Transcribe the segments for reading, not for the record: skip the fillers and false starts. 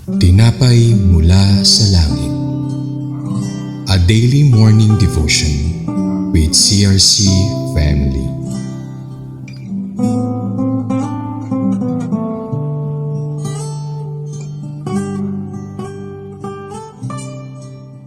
Tinapay mula sa langit. A daily morning devotion with CRC family.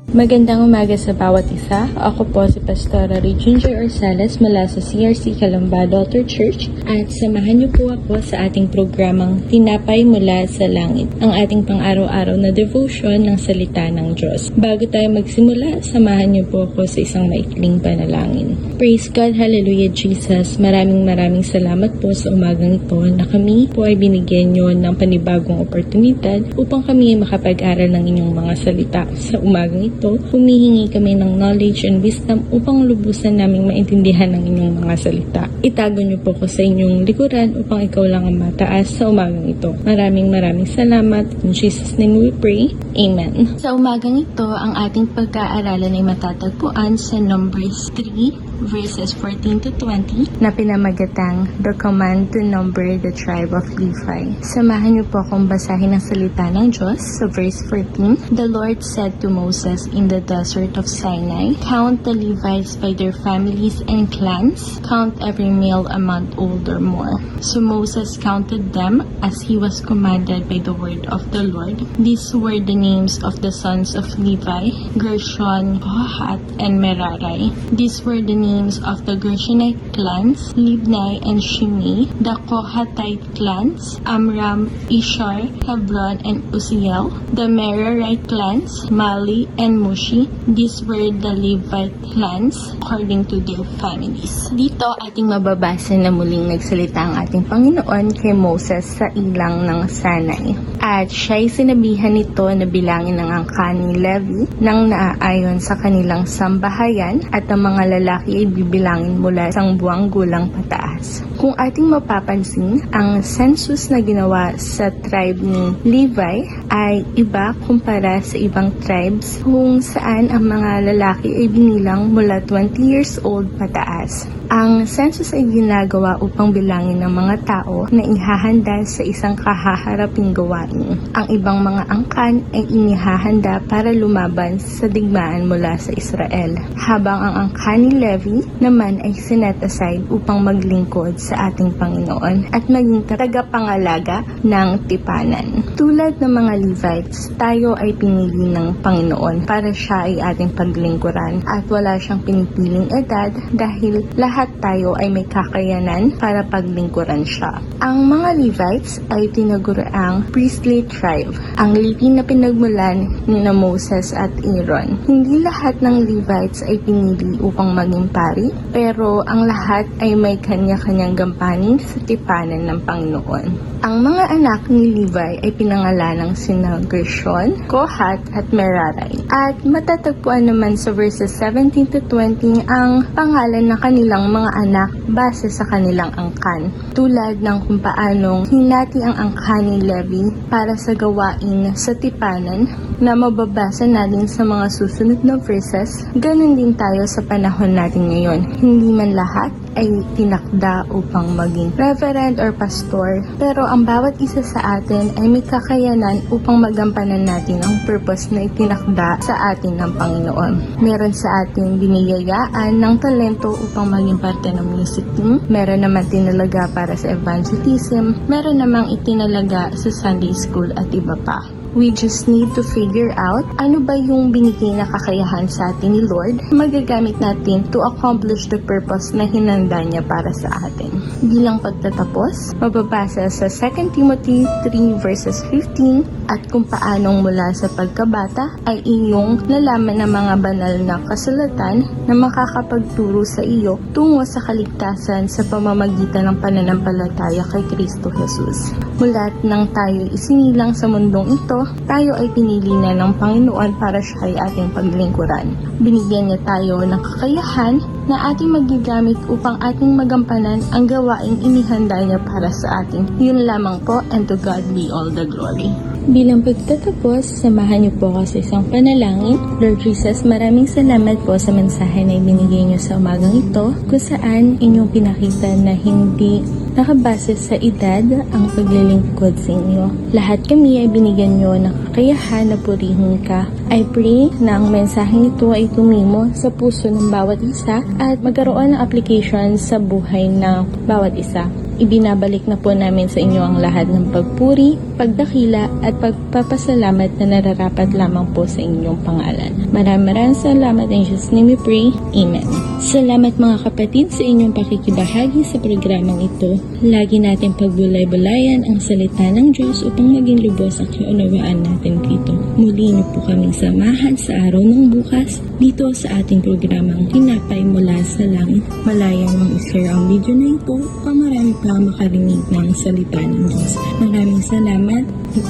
Magandang umaga sa bawat isa. Ako po si Pastora Ginger Orsales mula sa CRC Calamba Daughter Church at samahan niyo po ako sa ating programang Tinapay mula sa Langit, ang ating pang-araw-araw na devotion ng salita ng Diyos. Bago tayo magsimula, samahan niyo po ako sa isang maikling panalangin. Praise God, Hallelujah Jesus. Maraming salamat po sa umagang ito na kami po ay binigyan niyo ng panibagong oportunidad upang kami ay makapag-aral ng inyong mga salita. Sa umagang ito, humihingi kami ng knowledge and wisdom upang lubusan naming maintindihan ang inyong mga salita. Itago niyo po ko sa inyong likuran upang ikaw lang ang mataas sa umagang ito. Maraming salamat. In Jesus' name we pray. Amen. Sa umagang ito, ang ating pagkaaralan ay matatagpuan sa Numbers 3 verses 14 to 20 na pinamagatang The Command to Number the Tribe of Levi. Samahan niyo po akong basahin ang salita ng Diyos sa verse 14. The Lord said to Moses in the desert of Sinai, "Count the Levites by their families and clans. Count every male a month old or more." So Moses counted them as he was commanded by the word of the Lord. These were the names of the sons of Levi: Gershon, Kohath, and Merari. These were the names of the Gershonite clans: Libni and Shimei. The Kohathite clans: Amram, Ishar, Hebron, and Uziel. The Merarite clans: Mali and Mushi. These were the Levite clans according to their families. Dito ating mababasa na muling nagsalita ang ating Panginoon kay Moses sa ilang ng Sinai. At siya'y sinabihan nito na bilangin ang angkan ni Levi nang naaayon sa kanilang sambahayan at ang mga lalaki ay bibilangin mula isang buwang gulang pataas. Kung ating mapapansin, ang census na ginawa sa tribe ni Levi ay iba kumpara sa ibang tribes kung saan ang mga lalaki ay binilang mula 20 years old pataas. Ang census ay ginagawa upang bilangin ng mga tao na ihahanda sa isang kahaharaping gawain. Ang ibang mga angkan ay inihahanda para lumaban sa digmaan mula sa Israel, habang ang angkan ni Levi naman ay sinet aside upang maglingkod sa ating Panginoon at maging tagapangalaga ng tipanan. Tulad ng mga Levites, tayo ay pinili ng Panginoon para siya ay ating paglingkuran at wala siyang pinipiling edad dahil lahat tayo ay may kakayanan para paglingkuran siya. Ang mga Levites ay tinaguriang priestly tribe, ang lipi na pinagmulan ni Moses at Aaron. Hindi lahat ng Levites ay pinili upang maging pari, pero ang lahat ay may kanya-kanyang gampanin sa tipanan ng Panginoon. Ang mga anak ni Levi ay pinangalanang sina Gershon, Kohath, at Merari. At matatagpuan naman sa verses 17 to 20 ang pangalan ng kanilang mga anak base sa kanilang angkan. Tulad ng kung paanong hinati ang angkan ni Levi para sa gawain sa tipanan na mababasa natin sa mga susunod na verses, ganun din tayo sa panahon natin ngayon. Hindi man lahat ay tinakda upang maging reverend or pastor, pero ang bawat isa sa atin ay may kakayanan upang magampanan natin ang purpose na itinakda sa atin ng Panginoon. Meron sa atin biniyayaan ng talento upang maging parte ng music team, meron naman tinalaga para sa evangelism, meron namang itinalaga sa Sunday school at iba pa. We just need to figure out ano ba yung binigay na kakayahan sa atin ni Lord magagamit natin to accomplish the purpose na hinanda niya para sa atin. Bilang pagtatapos, mababasa sa 2 Timothy 3 verses 15 at kung paanong mula sa pagkabata ay iyong nalaman ng mga banal na kasulatan na makakapagturo sa iyo tungo sa kaligtasan sa pamamagitan ng pananampalataya kay Kristo Jesus. Mula't nang tayo isinilang sa mundong ito, tayo ay pinili na ng Panginoon para siya ay ating paglingkuran. Binigyan niya tayo ng kakayahan na ating magigamit upang ating magampanan ang gawaing inihanda niya para sa atin. Yun lamang po, and to God be all the glory. Bilang pagtatapos, samahan niyo po ako sa isang panalangin. Lord Jesus, maraming salamat po sa mensahe na ibinigay niyo sa umagang ito, kung saan inyong pinakita na hindi nakabase sa edad ang paglilingkod sa inyo. Lahat kami ay binigyan niyo ng kakayahan na purihin ka. I pray na ang mensaheng ito ay tumimo sa puso ng bawat isa at magkaroon ng application sa buhay ng bawat isa. Ibinabalik na po namin sa inyo ang lahat ng pagpuri, pagdakila at pagpapasalamat na nararapat lamang po sa inyong pangalan. Maraming salamat. In Jesus' name we pray. Amen. Salamat mga kapatid sa inyong pakikibahagi sa programang ito. Lagi natin pagbulay-bulayan ang salita ng Diyos upang maging lubos ang kaunawaan natin dito. Muli niyo po kaming samahan sa araw ng bukas dito sa ating programang Tinapay Mula sa Langit. Malayang mag-share ang video na ito upang marami pa makarinig ng salita ng Diyos. Maraming salamat.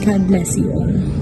God bless you all.